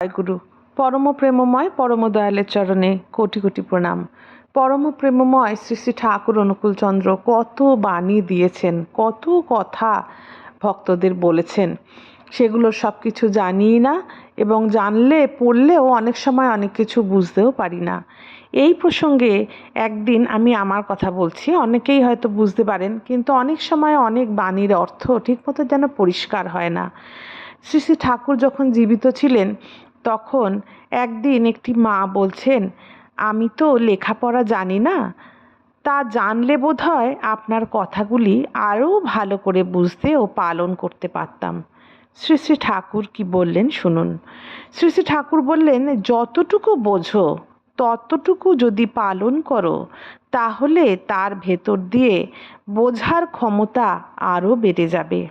জয়গুরু। পরম প্রেমময় পরম দয়ালের চরণে কোটি কোটি প্রণাম। পরম প্রেমময় শ্রী শ্রী ঠাকুর অনুকূলচন্দ্র কত বাণী দিয়েছেন, কত কথা ভক্তদের বলেছেন, সেগুলোর সব কিছু জানি না, এবং জানলে পড়লেও অনেক সময় অনেক কিছু বুঝতেও পারি না। এই প্রসঙ্গে একদিন আমি আমার কথা বলছি, অনেকেই হয়তো বুঝতে পারেন, কিন্তু অনেক সময় অনেক বাণীর অর্থ ঠিকমতো যেন পরিষ্কার হয় না। শ্রী শ্রী ঠাকুর যখন জীবিত ছিলেন তখন একদিন একটি মা বলছেন, আমি তো লেখাপড়া জানি না, তা জানলে বোধহয় আপনার কথাগুলি আরও ভালো করে বুঝতে ও পালন করতে পারতাম। শ্রী শ্রী ঠাকুর কি বললেন শুনুন। শ্রী শ্রী ঠাকুর বললেন, যতটুকু বোঝো ততটুকু যদি পালন করো তাহলে তার ভেতর দিয়ে বোঝার ক্ষমতা আরও বেড়ে যাবে।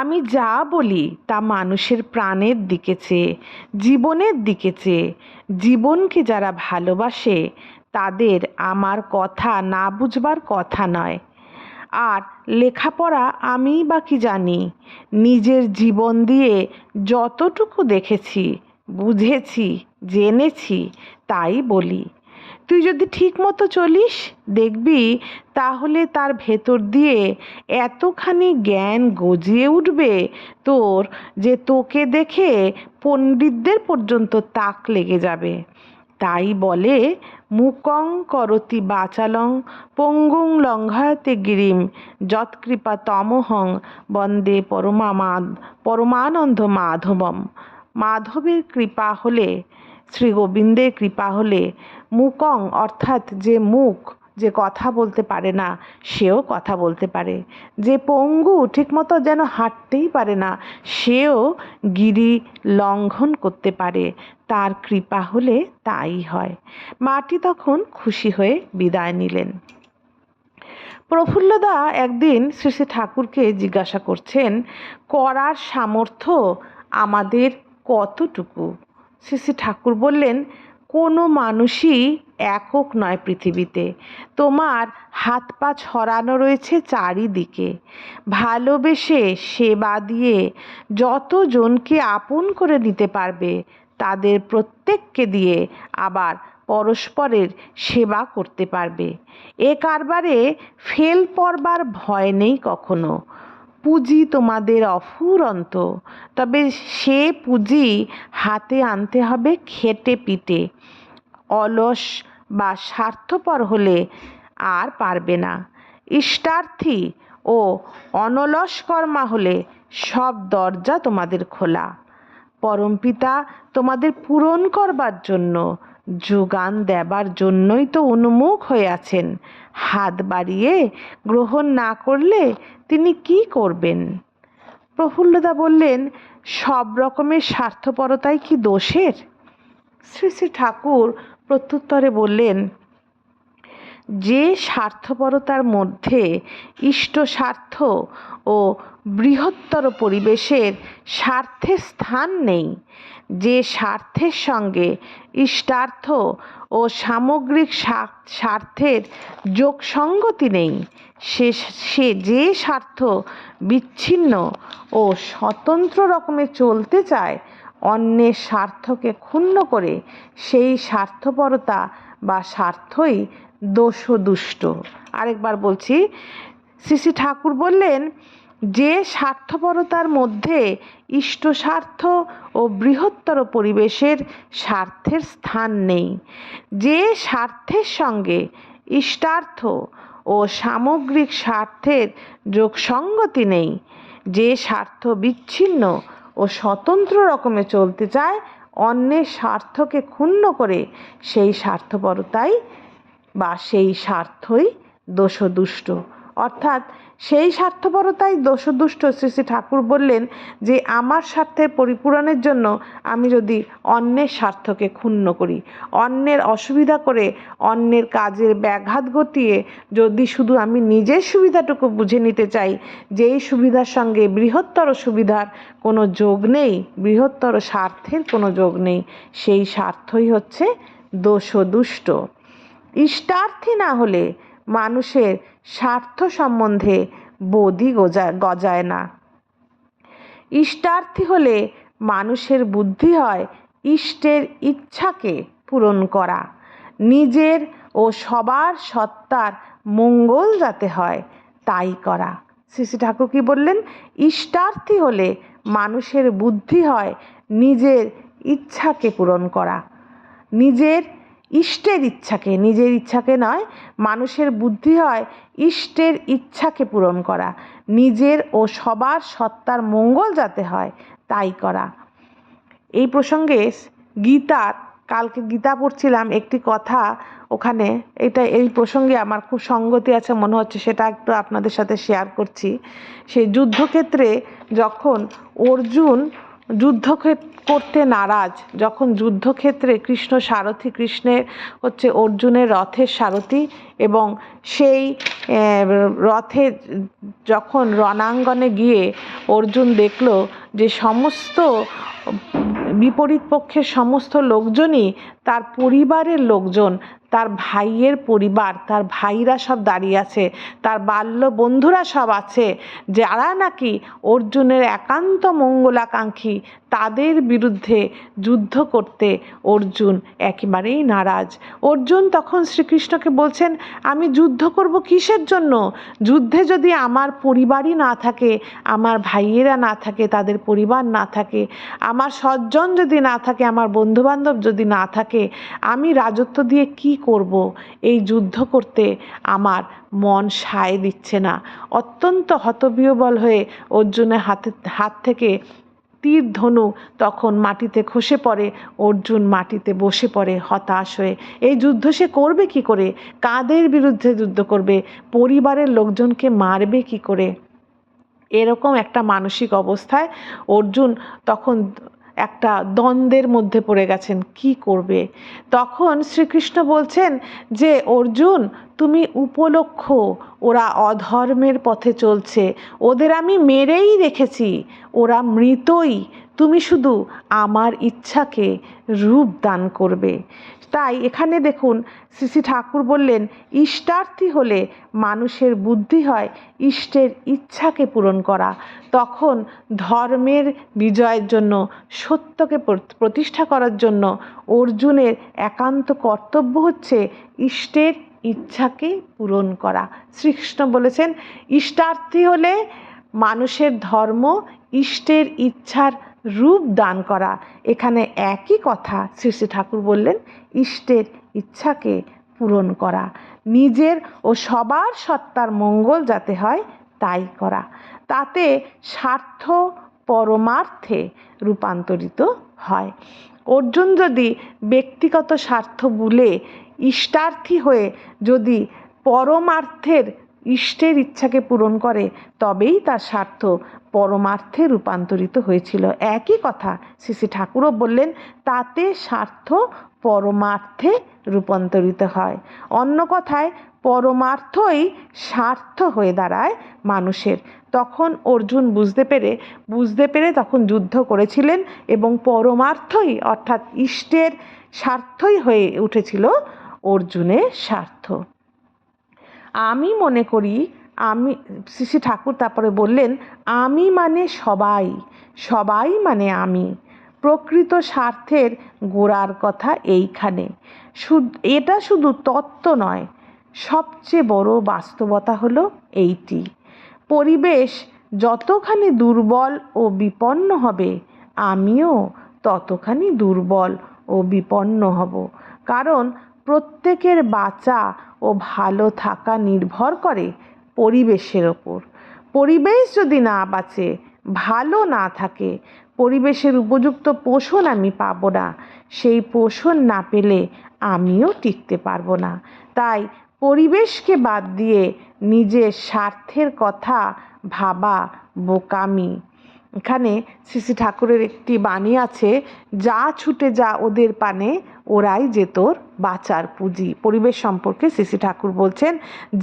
আমি যা বলি তা মানুষের প্রাণের দিকে চেয়ে, জীবনের দিকে চেয়ে। জীবনকে যারা ভালোবাসে তাদের আমার কথা না বুঝবার কথা নয়। আর লেখাপড়া আমিই বা কি জানি, নিজের জীবন দিয়ে যতটুকু দেখেছি, বুঝেছি, জেনেছি তাই বলি। তুই যদি ঠিক মতো চলিস দেখবি তাহলে তার ভেতর দিয়ে এতখানি জ্ঞান গজিয়ে উঠবে তোর, যে তোকে দেখে পণ্ডিতদের পর্যন্ত তাক লেগে যাবে। তাই বলে, মূকং করতি বাচালং পঙ্গুং লঙ্ঘয়তে গিরিম যৎকৃপা তমহং বন্দে পরমানন্দ মাধবম। মাধবের কৃপা হলে, শ্রী গোবিন্দের কৃপা হলে মূকং অর্থাৎ যে মুখ, যে কথা বলতে পারে না সেও কথা বলতে পারে, যে পঙ্গু ঠিকমতো যেন হাঁটতেই পারে না সেও গিরি লঙ্ঘন করতে পারে, তার কৃপা হলে তাই হয়। মাটি তখন খুশি হয়ে বিদায় নিলেন। প্রফুল্লদা একদিন শ্রী শ্রী ঠাকুরকে জিজ্ঞাসা করছেন, করার সামর্থ্য আমাদের কতটুকু? শ্রী শ্রী ঠাকুর বললেন, কোনো মানুষই একক নয় পৃথিবীতে, তোমার হাত পা ছড়ানো রয়েছে চারিদিকে। ভালোবেসে সেবা দিয়ে যতজনকে আপন করে নিতে পারবে তাদের প্রত্যেককে দিয়ে আবার পরস্পরের সেবা করতে পারবে। এ কারবারে ফেল পড়বার ভয় নেই কখনো। পুঁজি তোমাদের অফুরন্ত, তবে সে পুঁজি হাতে আনতে হবে খেটে পিটে। অলস বা স্বার্থপর হলে আর পারবে না। ইষ্টার্থী ও অনলসকর্মা হলে সব দরজা তোমাদের খোলা। পরমপিতা তোমাদের পূরণ করবার জন্য, যোগান দেবার জন্যই তো উন্মুখ হয়ে আছেন। হাত বাড়িয়ে গ্রহণ না করলে তিনি কি করবেন? প্রফুল্লদা বললেন, সব রকমের স্বার্থপরতাই কি দোষের? শ্রী শ্রী ঠাকুর প্রত্যুত্তরে বললেন, যে স্বার্থপরতার মধ্যে ইষ্ট স্বার্থ ও বৃহত্তর পরিবেশের স্বার্থের স্থান নেই, যে স্বার্থের সঙ্গে ইষ্টার্থ ও সামগ্রিক স্বার্থের যোগসঙ্গতি নেই, সে যে স্বার্থ বিচ্ছিন্ন ও স্বতন্ত্র রকমে চলতে চায়, অন্যের স্বার্থকে ক্ষুণ্ণ করে, সেই স্বার্থপরতা বা স্বার্থই দোষদুষ্ট। আরেকবার বলছি, শ্রী শ্রী ঠাকুর বললেন, যে স্বার্থপরতার মধ্যে ইষ্ট স্বার্থ ও বৃহত্তর পরিবেশের স্বার্থের স্থান নেই, যে স্বার্থের সঙ্গে ইষ্টার্থ ও সামগ্রিক স্বার্থের যোগসঙ্গতি নেই, যে স্বার্থ বিচ্ছিন্ন ও স্বতন্ত্র রকমে চলতে চায়, অন্যের স্বার্থকে ক্ষুণ্ণ করে, সেই স্বার্থপরতাই বা সেই স্বার্থই দোষদুষ্ট। অর্থাৎ সেই স্বার্থপরতাই দোষদুষ্ট। শ্রী শ্রী ঠাকুর বললেন যে আমার স্বার্থের পরিপূরণের জন্য আমি যদি অন্যের স্বার্থকে ক্ষুণ্ণ করি, অন্যের অসুবিধা করে, অন্যের কাজের ব্যাঘাত ঘটিয়ে যদি শুধু আমি নিজের সুবিধাটুকু বুঝে নিতে চাই, যেই সুবিধার সঙ্গে বৃহত্তর সুবিধার কোনো যোগ নেই, বৃহত্তর স্বার্থের কোনো যোগ নেই, সেই স্বার্থই হচ্ছে দোষদুষ্ট। ইষ্টার্থী না হলে মানুষের স্বার্থ সম্বন্ধে বোধই গজায় না। ইষ্টার্থী হলে মানুষের বুদ্ধি হয় ইষ্টের ইচ্ছাকে পূরণ করা, নিজের ও সবার সত্তার মঙ্গল যাতে হয় তাই করা। শ্রী শ্রী ঠাকুর কি বললেন? ইষ্টার্থী হলে মানুষের বুদ্ধি হয় নিজের ইচ্ছাকে পূরণ করা, নিজের নিজের ইচ্ছাকে নয়, মানুষের বুদ্ধি হয় ইষ্টের ইচ্ছাকে পূরণ করা, নিজের ও সবার সত্তার মঙ্গল যাতে হয় তাই করা। এই প্রসঙ্গে কালকে গীতা পড়ছিলাম, একটি কথা ওখানে এই প্রসঙ্গে আমার খুব সঙ্গতি আছে মনে হচ্ছে, সেটা একটু আপনাদের সাথে শেয়ার করছি। সেই যুদ্ধক্ষেত্রে যখন অর্জুন যুদ্ধ করতে নারাজ, যখন যুদ্ধক্ষেত্রে কৃষ্ণের হচ্ছে অর্জুনের রথের সারথি, এবং সেই রথে যখন রণাঙ্গনে গিয়ে অর্জুন দেখল যে সমস্ত বিপরীত পক্ষের সমস্ত লোকজনই তার পরিবারের লোকজন, তার ভাইয়ের পরিবার, তার ভাইরা সব দাঁড়িয়ে আছে, তার বাল্য বন্ধুরা সব আছে, যারা নাকি অর্জুনের একান্ত মঙ্গলাকাঙ্ক্ষী, তাদের বিরুদ্ধে যুদ্ধ করতে অর্জুন একেবারেই নারাজ। অর্জুন তখন শ্রীকৃষ্ণকে বলছেন, আমি যুদ্ধ করব কিসের জন্য? যুদ্ধে যদি আমার পরিবারই না থাকে, আমার ভাইয়েরা না থাকে, তাদের পরিবার না থাকে, আমার সজ্জন যদি না থাকে, আমার বন্ধুবান্ধব যদি না থাকে, আমি রাজত্ব দিয়ে কি করব? এই যুদ্ধ করতে আমার মন সায় দিচ্ছে না। অত্যন্ত হতবিহ্বল হয়ে অর্জুনের হাত থেকে তীর ধনু তখন মাটিতে খসে পড়ে, অর্জুন মাটিতে বসে পড়ে হতাশ হয়ে। এই যুদ্ধ সে করবে কি করে? কাদের বিরুদ্ধে যুদ্ধ করবে? পরিবারের লোকজনকে মারবে কি করে? এরকম একটা মানসিক অবস্থায় অর্জুন তখন একটা দ্বন্দ্বের মধ্যে পড়ে গেছেন, কি করবে? তখন শ্রীকৃষ্ণ বলছেন যে, অর্জুন তুমি উপলক্ষ, ওরা অধর্মের পথে চলছে, ওদের আমি মেরেই রেখেছি, ওরা মৃতই, তুমি শুধু আমার ইচ্ছাকে রূপ দান করবে। তাই এখানে দেখুন শ্রী শ্রী ঠাকুর বললেন, ইষ্টার্থী হলে মানুষের বুদ্ধি হয় ইষ্টের ইচ্ছাকে পূরণ করা। তখন ধর্মের বিজয়ের জন্য, সত্যকে প্রতিষ্ঠা করার জন্য অর্জুনের একান্ত কর্তব্য হচ্ছে ইষ্টের ইচ্ছাকে পূরণ করা। শ্রীকৃষ্ণ বলেছেন, ইষ্টার্থী হলে মানুষের ধর্ম ইষ্টের ইচ্ছার রূপ দান করা। এখানে একই কথা শ্রী শ্রী ঠাকুর বললেন, ইষ্টের ইচ্ছাকে পূরণ করা, নিজের ও সবার সত্তার মঙ্গল যাতে হয় তাই করা। তাতে স্বার্থ পরমার্থে রূপান্তরিত হয়। অর্জুন যদি ব্যক্তিগত স্বার্থ ভুলে ইষ্টার্থী হয়ে যদি পরমার্থের ইষ্টের ইচ্ছাকে পূরণ করে, তবেই তার স্বার্থ পরমার্থে রূপান্তরিত হয়েছিল। একই কথা শ্রী শ্রী ঠাকুরও বললেন, তাতে স্বার্থ পরমার্থে রূপান্তরিত হয়। অন্য কথায় পরমার্থই স্বার্থ হয়ে দাঁড়ায় মানুষের। তখন অর্জুন বুঝতে পেরে তখন যুদ্ধ করেছিলেন, এবং পরমার্থই অর্থাৎ ইষ্টের স্বার্থই হয়ে উঠেছিল অর্জুনের স্বার্থ। আমি মনে করি, শ্রী শ্রী ঠাকুর তারপরে বললেন, আমি মানে সবাই, সবাই মানে আমি। প্রকৃত স্বার্থের গোড়ার কথা এইখানে। এটা শুধু তত্ত্ব নয়, সবচেয়ে বড় বাস্তবতা হলো এইটি। পরিবেশ যতখানি দুর্বল ও বিপন্ন হবে, আমিও ততখানি দুর্বল ও বিপন্ন হব। কারণ প্রত্যেকের বাঁচা ও ভালো থাকা নির্ভর করে পরিবেশের ওপর। পরিবেশ যদি না বাঁচে, ভালো না থাকে, পরিবেশের উপযুক্ত পোষণ আমি পাবো না, সেই পোষণ না পেলে আমিও টিকতে পারবো না। তাই পরিবেশকে বাদ দিয়ে নিজের স্বার্থের কথা ভাবা বোকামি। এখানে শ্রী শ্রী ঠাকুরের একটি বাণী আছে, যা ছুটে যা ওদের পানে, ওরাই যে তোর বাঁচার পুঁজি। পরিবেশ সম্পর্কে শ্রী শ্রী ঠাকুর বলছেন,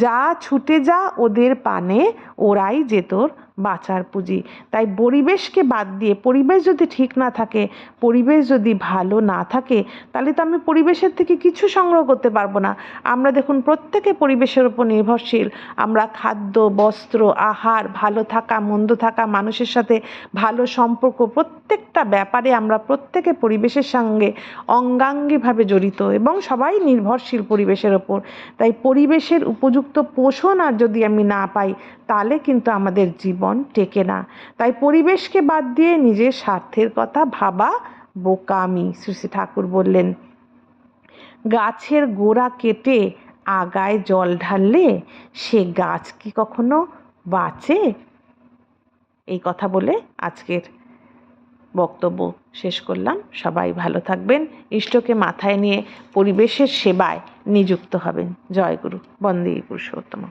যা ছুটে যা ওদের পানে, ওরাই যে তোর বাঁচার পুঁজি। তাই পরিবেশকে বাদ দিয়ে, পরিবেশ যদি ঠিক না থাকে, পরিবেশ যদি ভালো না থাকে, তাহলে তো আমি পরিবেশের থেকে কিছু সংগ্রহ করতে পারবো না। আমরা দেখুন প্রত্যেকে পরিবেশের উপর নির্ভরশীল। আমরা খাদ্য, বস্ত্র, আহার, ভালো থাকা, মন্দ থাকা, মানুষের সাথে ভালো সম্পর্ক, প্রত্যেকটা ব্যাপারে আমরা প্রত্যেকে পরিবেশের সঙ্গে অঙ্গাঙ্গিভাবে জড়িত এবং সবাই নির্ভরশীল পরিবেশের ওপর। তাই পরিবেশের উপযুক্ত পোষণ আর যদি আমি না পাই, তাহলে কিন্তু আমাদের জীবন টেকে না। তাই পরিবেশকে বাদ দিয়ে নিজের স্বার্থের কথা ভাবা বোকামি। শ্রী শ্রী ঠাকুর বললেন, গাছের গোড়া কেটে আগায় জল ঢাললে সে গাছ কি কখনো বাঁচে? এই কথা বলে আজকের বক্তব্য শেষ করলাম। সবাই ভালো থাকবেন, ইষ্টকে মাথায় নিয়ে পরিবেশের সেবায় নিযুক্ত হবেন। জয় গুরু, বন্দে পুরুষোত্তম।